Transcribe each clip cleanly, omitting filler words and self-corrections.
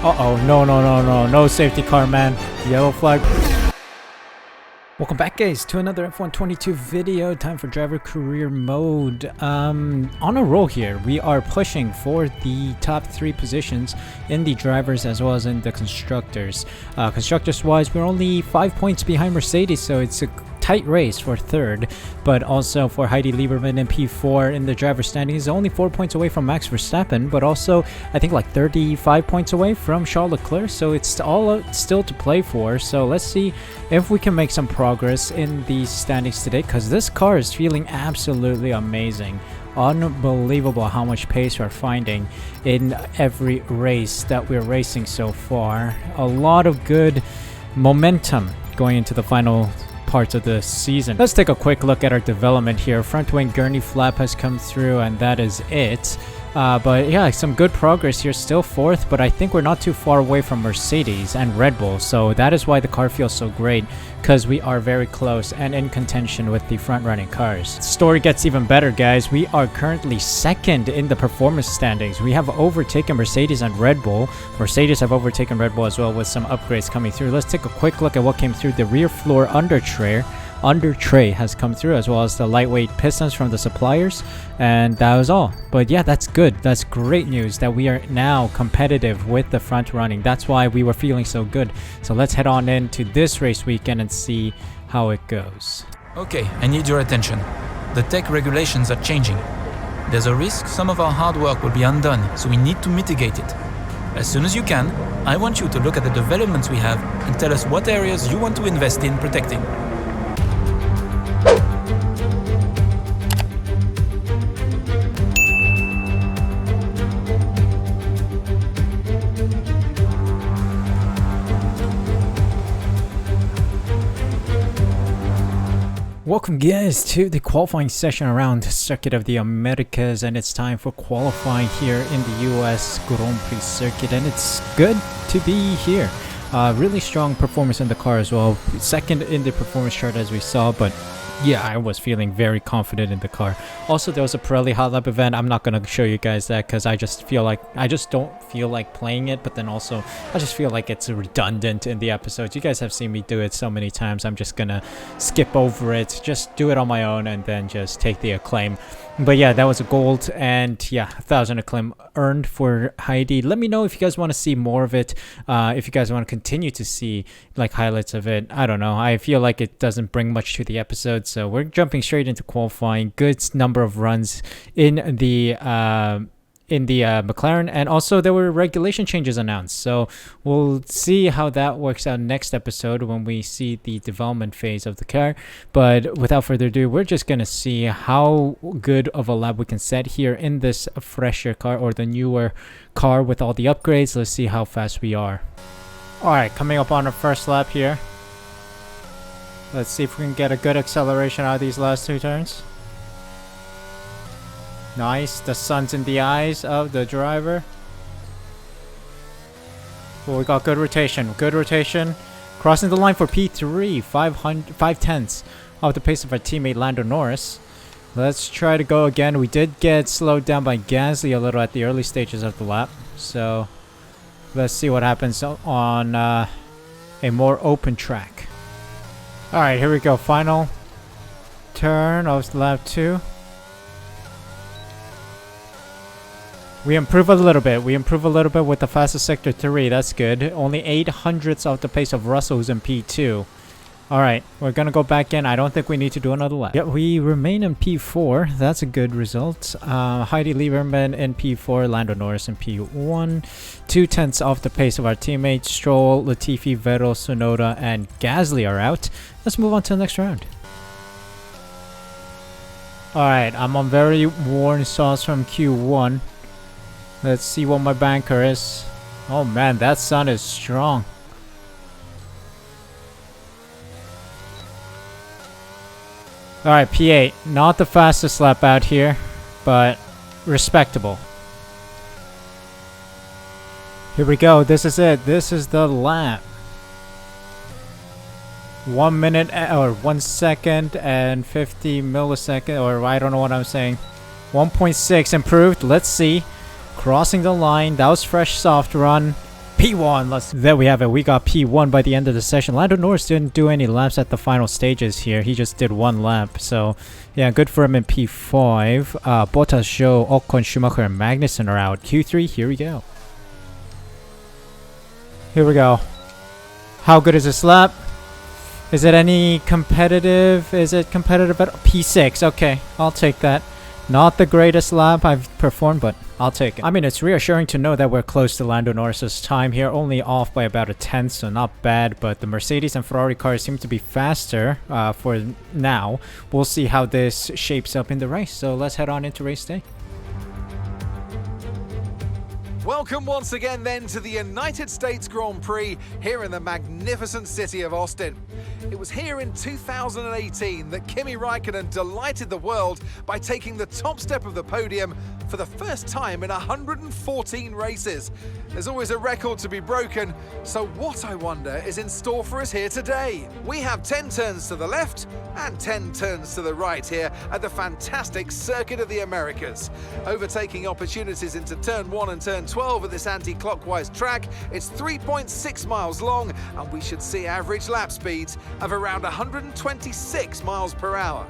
Uh-oh, no safety car, man. Yellow flag. Welcome back, guys, to another F122 video. Time for driver career mode. On a roll here. We are pushing for the top 3 positions in the drivers as well as in the constructors. Constructors wise, we're only 5 points behind Mercedes, so it's a tight race for third, but also for Heidi Lieberman in P4 in the driver standings, only 4 points away from Max Verstappen, but also I think like 35 points away from Charles Leclerc, so it's all still to play for. So let's see if we can make some progress in these standings today, because this car is feeling absolutely amazing. Unbelievable how much pace we're finding in every race that we're racing so far. A lot of good momentum going into the final parts of the season. Let's take a quick look at our development here. Front wing gurney flap has come through, and that is it. But yeah, some good progress here. Still fourth, but I think we're not too far away from Mercedes and Red Bull, so that is why the car feels so great, because we are very close and in contention with the front-running cars. Story gets even better, guys. We are currently second in the performance standings. We have overtaken Mercedes and Red Bull. Mercedes have overtaken Red Bull as well, with some upgrades coming through. Let's take a quick look at what came through. The rear floor under tray has come through, as well as the lightweight pistons from the suppliers, and that was all. But yeah, that's good. That's great news that we are now competitive with the front running. That's why we were feeling so good. So let's head on into this race weekend and see how it goes. Okay, I need your attention. The tech regulations are changing. There's a risk some of our hard work will be undone, so we need to mitigate it. As soon as you can, I want you to look at the developments we have and tell us what areas you want to invest in protecting. Welcome, guys, to the qualifying session around Circuit of the Americas, and it's time for qualifying here in the US Grand Prix circuit, and it's good to be here. Really strong performance in the car as well. Second in the performance chart, as we saw, but yeah, I was feeling very confident in the car. Also, there was a Pirelli Hot Lap event. I'm not going to show you guys that because I just don't feel like playing it, but then also I just feel like it's redundant in the episodes. You guys have seen me do it so many times. I'm just going to skip over it, just do it on my own, and then just take the acclaim. But yeah, that was a gold, and yeah, 1,000 acclaim earned for Heidi. Let me know if you guys want to see more of it, if you guys want to continue to see like highlights of it. I don't know, I feel like it doesn't bring much to the episode, so we're jumping straight into qualifying. Good number of runs in the Mclaren, and also there were regulation changes announced, so we'll see how that works out next episode when we see the development phase of the car. But without further ado, we're just gonna see how good of a lap we can set here in this fresher car, or the newer car with all the upgrades. Let's see how fast we are. All right, coming up on our first lap here. Let's see if we can get a good acceleration out of these last 2 turns. Nice, the sun's in the eyes of the driver. Well, we got good rotation, Crossing the line for P3, 5 tenths off the pace of our teammate Lando Norris. Let's try to go again. We did get slowed down by Gasly a little at the early stages of the lap, so let's see what happens on a more open track. Alright, here we go, final turn of lap 2. We improve a little bit. With the fastest sector 3. That's good. Only 800ths off the pace of Russell, who's in P2. Alright, we're going to go back in. I don't think we need to do another lap. Yeah, we remain in P4. That's a good result. Heidi Lieberman in P4. Lando Norris in P1. 2 tenths off the pace of our teammates. Stroll, Latifi, Vettel, Tsunoda, and Gasly are out. Let's move on to the next round. Alright, I'm on very worn sauce from Q1. Let's see what my banker is. Oh man, that sun is strong. Alright, P8. Not the fastest lap out here, but respectable. Here we go. This is it. This is the lap. 1 minute or 1 second and 50 milliseconds, or I don't know what I'm saying. 1.6 improved. Let's see. Crossing the line. That was fresh soft run. P1. There we have it. We got P1 by the end of the session. Lando Norris didn't do any laps at the final stages here. He just did 1 lap. So yeah, good for him in P5. Bottas, Zhou, Ocon, Schumacher, and Magnussen are out. Q3, here we go. Here we go. How good is this lap? Is it any competitive? Is it competitive at P6? Okay, I'll take that. Not the greatest lap I've performed, but I'll take it. I mean, it's reassuring to know that we're close to Lando Norris's time here, only off by about a tenth, so not bad, but the Mercedes and Ferrari cars seem to be faster for now. We'll see how this shapes up in the race, so let's head on into race day. Welcome once again then to the United States Grand Prix here in the magnificent city of Austin. It was here in 2018 that Kimi Raikkonen delighted the world by taking the top step of the podium for the first time in 114 races. There's always a record to be broken, so what I wonder is in store for us here today. We have 10 turns to the left and 10 turns to the right here at the fantastic Circuit of the Americas. Overtaking opportunities into turn 1 and turn 12 at this anti-clockwise track. It's 3.6 miles long and we should see average lap speeds of around 126 miles per hour.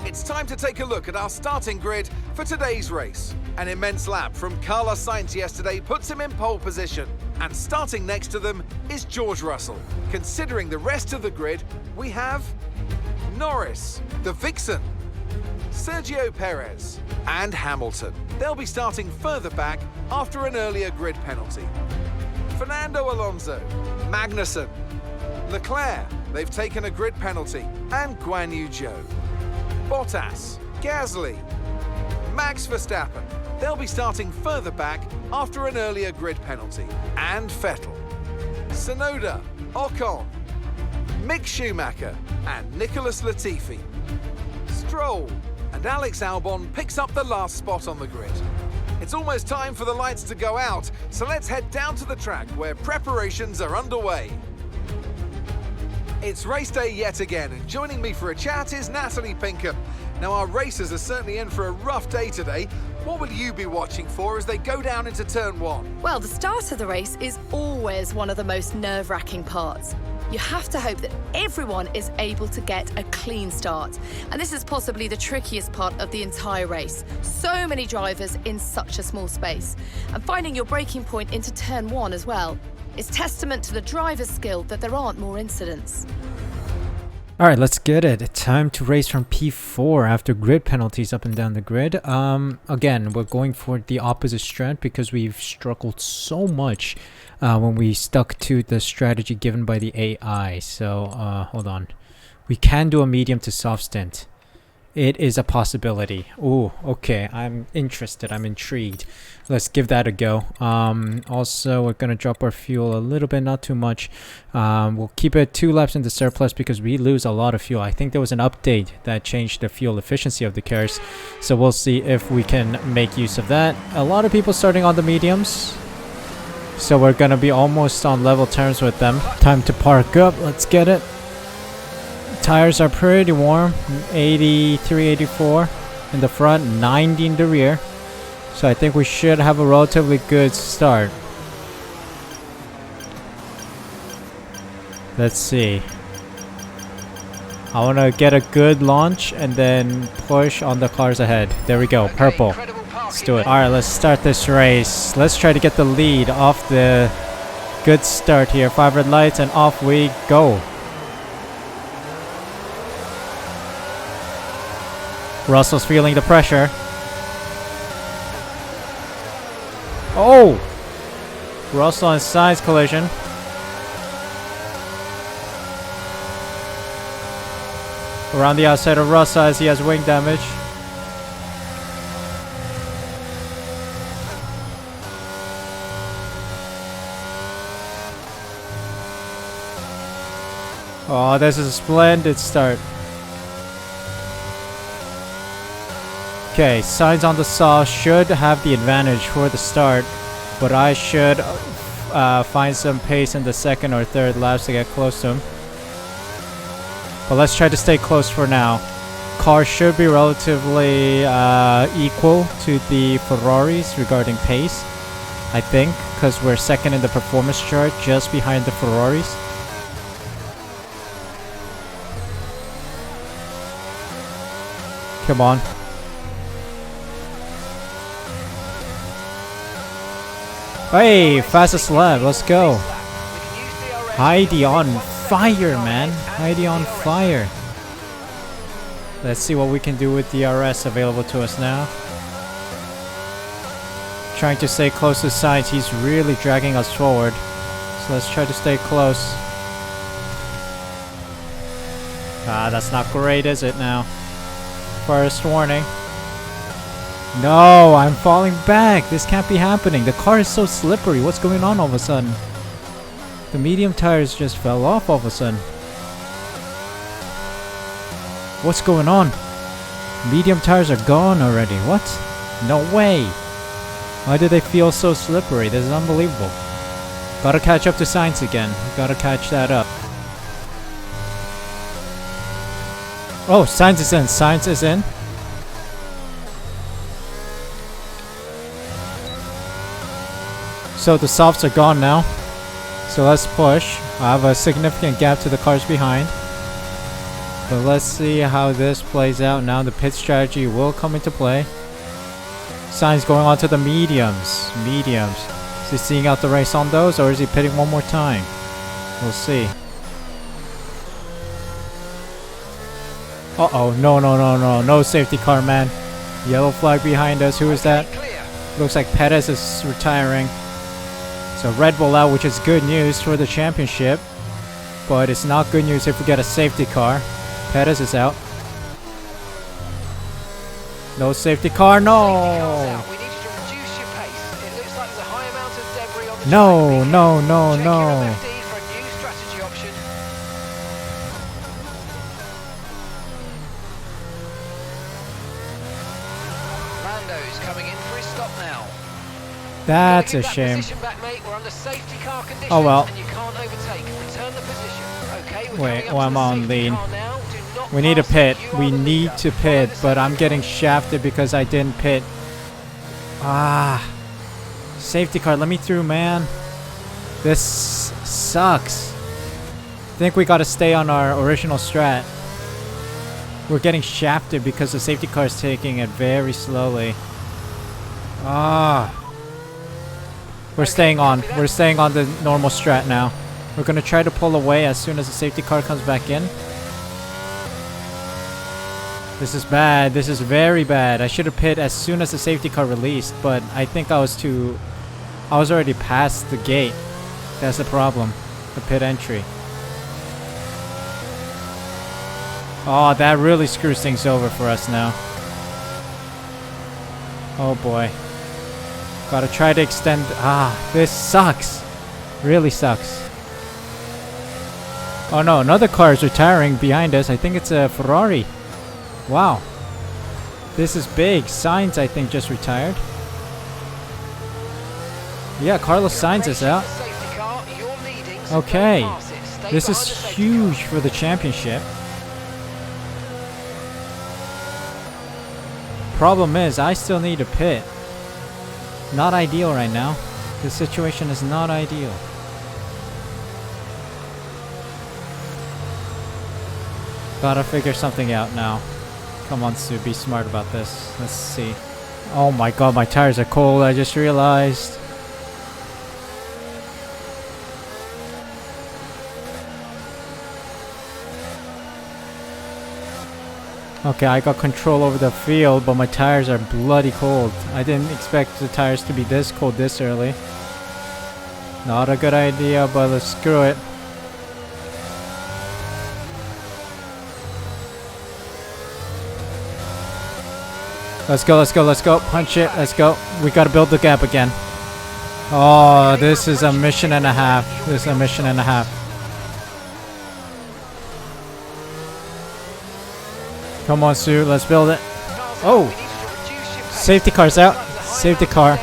It's time to take a look at our starting grid for today's race. An immense lap from Carlos Sainz yesterday puts him in pole position. And starting next to them is George Russell. Considering the rest of the grid, we have Norris, the Vixen, Sergio Perez, and Hamilton. They'll be starting further back after an earlier grid penalty. Fernando Alonso, Magnussen, Leclerc, they've taken a grid penalty, and Guan Yu Zhou. Bottas, Gasly, Max Verstappen, they'll be starting further back after an earlier grid penalty, and Vettel, Tsunoda, Ocon, Mick Schumacher, and Nicholas Latifi. Stroll and Alex Albon picks up the last spot on the grid. It's almost time for the lights to go out, so let's head down to the track where preparations are underway. It's race day yet again, and joining me for a chat is Natalie Pinkham. Now, our racers are certainly in for a rough day today. What will you be watching for as they go down into turn 1? Well, the start of the race is always one of the most nerve-wracking parts. You have to hope that everyone is able to get a clean start. And this is possibly the trickiest part of the entire race. So many drivers in such a small space. And finding your braking point into turn 1 as well is testament to the driver's skill that there aren't more incidents. Alright, let's get it. Time to race from P4 after grid penalties up and down the grid. Again, we're going for the opposite strat because we've struggled so much when we stuck to the strategy given by the AI. So, hold on. We can do a medium to soft stint. It is a possibility. Ooh, okay. I'm interested. I'm intrigued. Let's give that a go. Also, we're going to drop our fuel a little bit, not too much. We'll keep it 2 laps into surplus because we lose a lot of fuel. I think there was an update that changed the fuel efficiency of the cars. So we'll see if we can make use of that. A lot of people starting on the mediums. So we're going to be almost on level terms with them. Time to park up. Let's get it. Tires are pretty warm, 83, 84 in the front, 90 in the rear. So I think we should have a relatively good start. Let's see. I want to get a good launch and then push on the cars ahead. There we go, purple. Let's do it. Alright, let's start this race. Let's try to get the lead off the good start here. 5 red lights and off we go. Russell's feeling the pressure. Oh! Russell and Sainz collision. Around the outside of Russell as he has wing damage. Oh, this is a splendid start. Okay, Sainz on the saw should have the advantage for the start, but I should find some pace in the second or third laps to get close to him. But let's try to stay close for now. Cars should be relatively equal to the Ferraris regarding pace, I think. because we're second in the performance chart, just behind the Ferraris. Come on. Hey, fastest lap, let's go. Heidi on fire, man. Heidi on fire. Let's see what we can do with DRS available to us now. Trying to stay close to Sainz. He's really dragging us forward. So let's try to stay close. Ah, that's not great, is it now? First warning. No, I'm falling back. This can't be happening. The car is so slippery. What's going on all of a sudden? The medium tires just fell off all of a sudden. What's going on? Medium tires are gone already. What? No way. Why do they feel so slippery? This is unbelievable. Gotta catch up to Sainz again. Gotta catch that up. Oh, Sainz is in. Sainz is in. So the softs are gone now. So let's push. I have a significant gap to the cars behind. But let's see how this plays out now. The pit strategy will come into play. Sainz going on to the mediums. Mediums. Is he seeing out the race on those, or is he pitting one more time? We'll see. Uh-oh. No, no, no, no. No safety car, man. Yellow flag behind us. Who is that? Looks like Perez is retiring. So Red Bull out, which is good news for the championship. But it's not good news if we get a safety car. Perez is out. No safety car, no! No, no, no, no. Lando's coming in for his stop now. That's a shame. Oh well. Wait, well, I'm on lead. We need a pit. We need to pit, but I'm getting shafted because I didn't pit. Ah. Safety car, let me through, man. This sucks. I think we gotta stay on our original strat. We're getting shafted because the safety car is taking it very slowly. Ah. We're staying on. We're staying on the normal strat now. We're gonna try to pull away as soon as the safety car comes back in. This is bad. This is very bad. I should have pit as soon as the safety car released, but I think I was already past the gate. That's the problem. The pit entry. Oh, that really screws things over for us now. Oh boy. Gotta try to extend. Ah, this sucks. Really sucks. Oh no, another car is retiring behind us. I think it's a Ferrari. Wow. This is big. Sainz, I think, just retired. Yeah, Carlos Sainz is out. Okay. This is huge for the championship. Problem is, I still need a pit. Not ideal right now. The situation is not ideal. Gotta figure something out now. Come on, Suh, be smart about this. Let's see. Oh my god, my tires are cold, I just realized. Okay, I got control over the field, but my tires are bloody cold. I didn't expect the tires to be this cold this early. Not a good idea, but let's screw it. Let's go, let's go, let's go. Punch it, let's go. We gotta build the gap again. Oh, this is a mission and a half. This is a mission and a half. Come on, Suh, let's build it. Oh! Safety car's out. Safety car.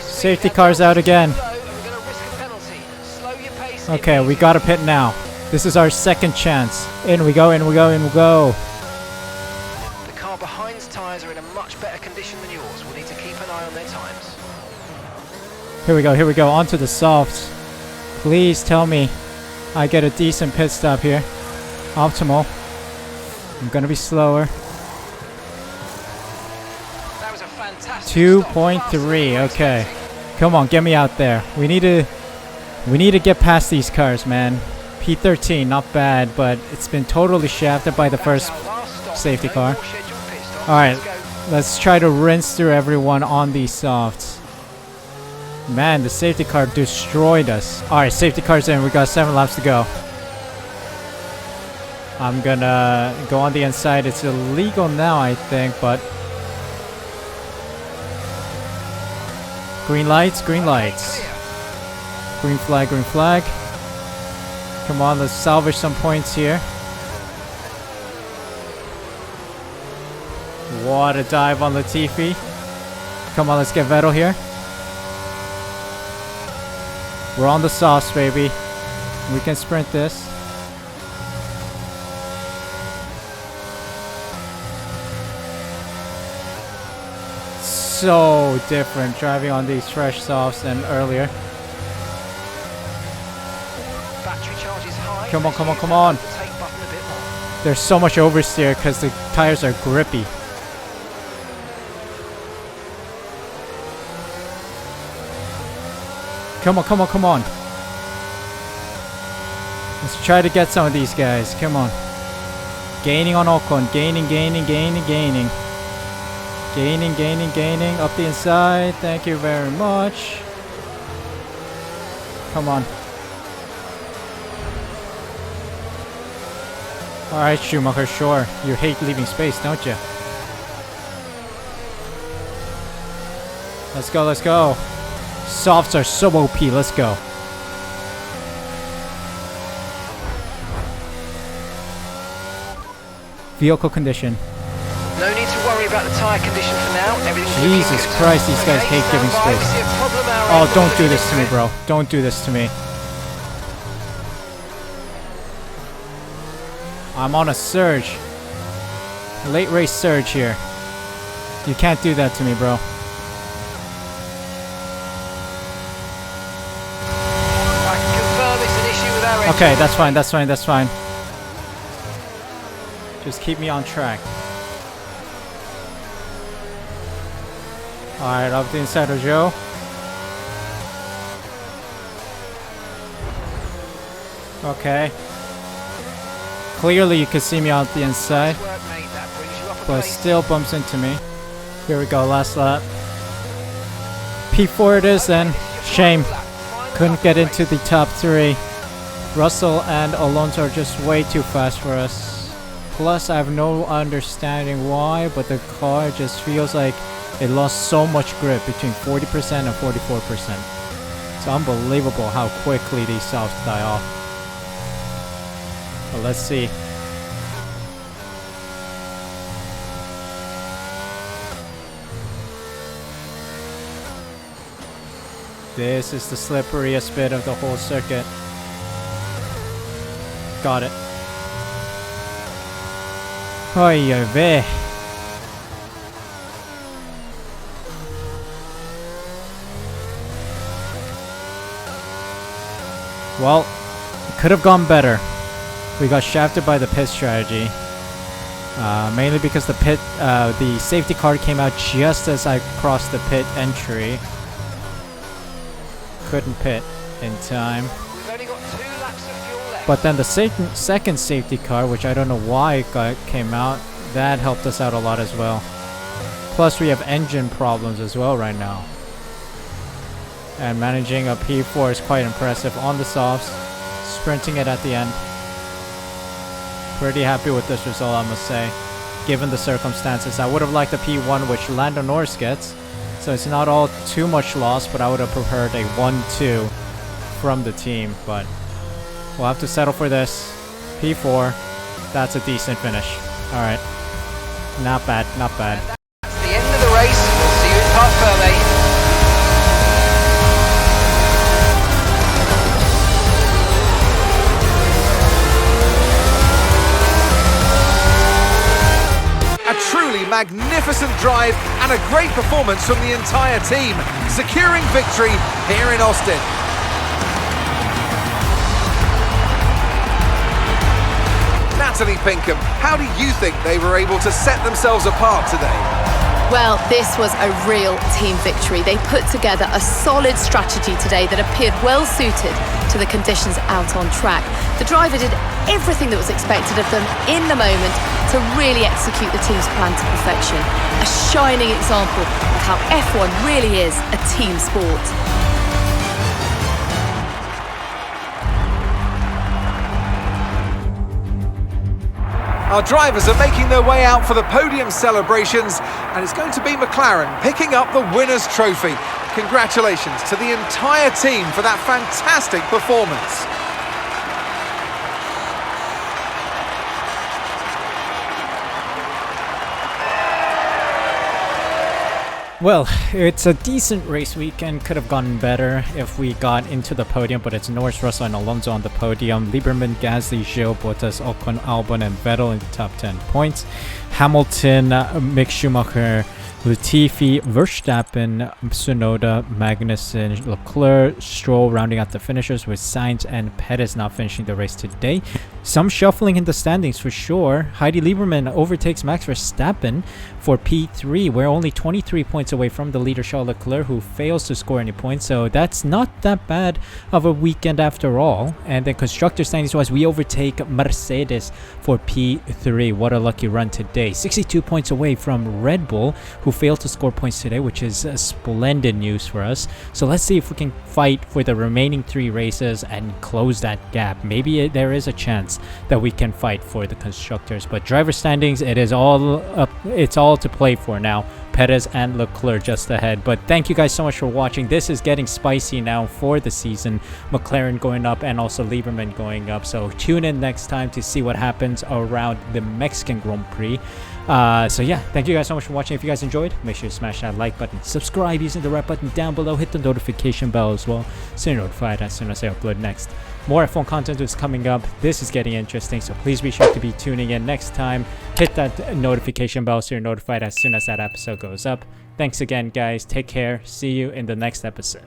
Safety car's out again. Okay, we gotta pit now. This is our second chance. In we go, in we go, in we go. tyres are in a much better condition than yours. We'll need to keep an eye on their times. Here we go. Onto the softs. Please tell me I get a decent pit stop here. Optimal. I'm gonna be slower. That was a fantastic 2.3. Okay. Come on, get me out there. We need to get past these cars, man. P13, not bad, but it's been totally shafted by the first safety car. Alright, let's try to rinse through everyone on these softs. Man, the safety car destroyed us. Alright, safety car's in. We got 7 laps to go. I'm gonna go on the inside. It's illegal now, I think, but... Green lights, green lights. Green flag, green flag. Come on, let's salvage some points here. What a dive on Latifi. Come on, let's get Vettel here. We're on the sauce, baby. We can sprint this. So different driving on these fresh softs than earlier. Battery charge is high. Come on, come on, come on. Take button a bit more. There's so much oversteer because the tires are grippy. Come on, come on, come on. Let's try to get some of these guys. Come on. Gaining on Ocon. Gaining, gaining, gaining, gaining. Gaining, gaining, gaining. Up the inside. Thank you very much. Come on. Alright, Schumacher, sure. You hate leaving space, don't you? Let's go, let's go. Softs are so OP, let's go. Vehicle condition. No need to worry about the tyre condition for now. Everything's Jesus Christ, these guys hate giving space. Oh, don't do this to me, bro. Don't do this to me. I'm on a surge. Late race surge here. You can't do that to me, bro. I can confirm it's an issue with our engine. Okay, that's fine, that's fine, that's fine. Just keep me on track. Alright, up the inside of Joe. Okay. Clearly you can see me out the inside, Work, mate. That brings you up a but place. still bumps into me. Here we go, last lap. P4 it is then. Shame. Couldn't get into the top 3. Russell and Alonso are just way too fast for us. Plus, I have no understanding why, but the car just feels like it lost so much grip between 40% and 44%. It's unbelievable how quickly these softs die off. But let's see. This is the slipperiest bit of the whole circuit. Got it. Oy, oy vey. Well, it could have gone better. We got shafted by the pit strategy. Mainly because the safety car came out just as I crossed the pit entry. Couldn't pit in time. We've only got 2 laps of fuel left. But then the second safety car, which I don't know why it came out, that helped us out a lot as well. Plus we have engine problems as well right now. And managing a P4 is quite impressive on the softs. Sprinting it at the end. Pretty happy with this result, I must say. Given the circumstances, I would have liked a P1, which Lando Norris gets. So it's not all too much loss, but I would have preferred a 1-2 from the team. But we'll have to settle for this. P4, that's a decent finish. Alright. Not bad, not bad. That's the end of the race. We'll see you in Parc Fermé. A truly magnificent drive and a great performance from the entire team, securing victory here in Austin. Natalie Pinkham, how do you think they were able to set themselves apart today? Well, this was a real team victory. They put together a solid strategy today that appeared well suited to the conditions out on track. The driver did everything that was expected of them in the moment to really execute the team's plan to perfection. A shining example of how F1 really is a team sport. Our drivers are making their way out for the podium celebrations, and it's going to be Mclaren picking up the winner's trophy. Congratulations to the entire team for that fantastic performance. Well, it's a decent race weekend. Could have gone better if we got into the podium, but it's Norris, Russell, and Alonso on the podium. Lieberman, Gasly, Gilles, Bottas, Ocon, Albon, and Vettel in the top 10 points. Hamilton, Mick Schumacher, Latifi, Verstappen, Tsunoda, Magnussen, Leclerc, Stroll rounding out the finishers with Sainz and Perez not finishing the race today. Some shuffling in the standings for sure. Heidi Lieberman overtakes Max Verstappen for P3. We're only 23 points away from the leader Charles Leclerc, who fails to score any points, so that's not that bad of a weekend after all. And then constructor standings wise, we overtake Mercedes for P3. What a lucky run today. 62 points away from Red Bull, who failed to score points today, which is splendid news for us. So let's see if we can fight for the remaining 3 races and close that gap. Maybe there is a chance that we can fight for the constructors, but driver standings, it is all up, it's all to play for now. Perez and Leclerc just ahead. But thank you guys so much for watching. This is getting spicy now for the season. McLaren going up and also Lieberman going up, so tune in next time to see what happens around the Mexican Grand Prix. So yeah, thank you guys so much for watching. If you guys enjoyed, make sure to smash that like button, subscribe using the red button down below, hit the notification bell as well so you're notified as soon as I upload next. More F1 content is coming up. This is getting interesting, so please be sure to be tuning in next time. Hit that notification bell so you're notified as soon as that episode goes up. Thanks again, guys. Take care. See you in the next episode.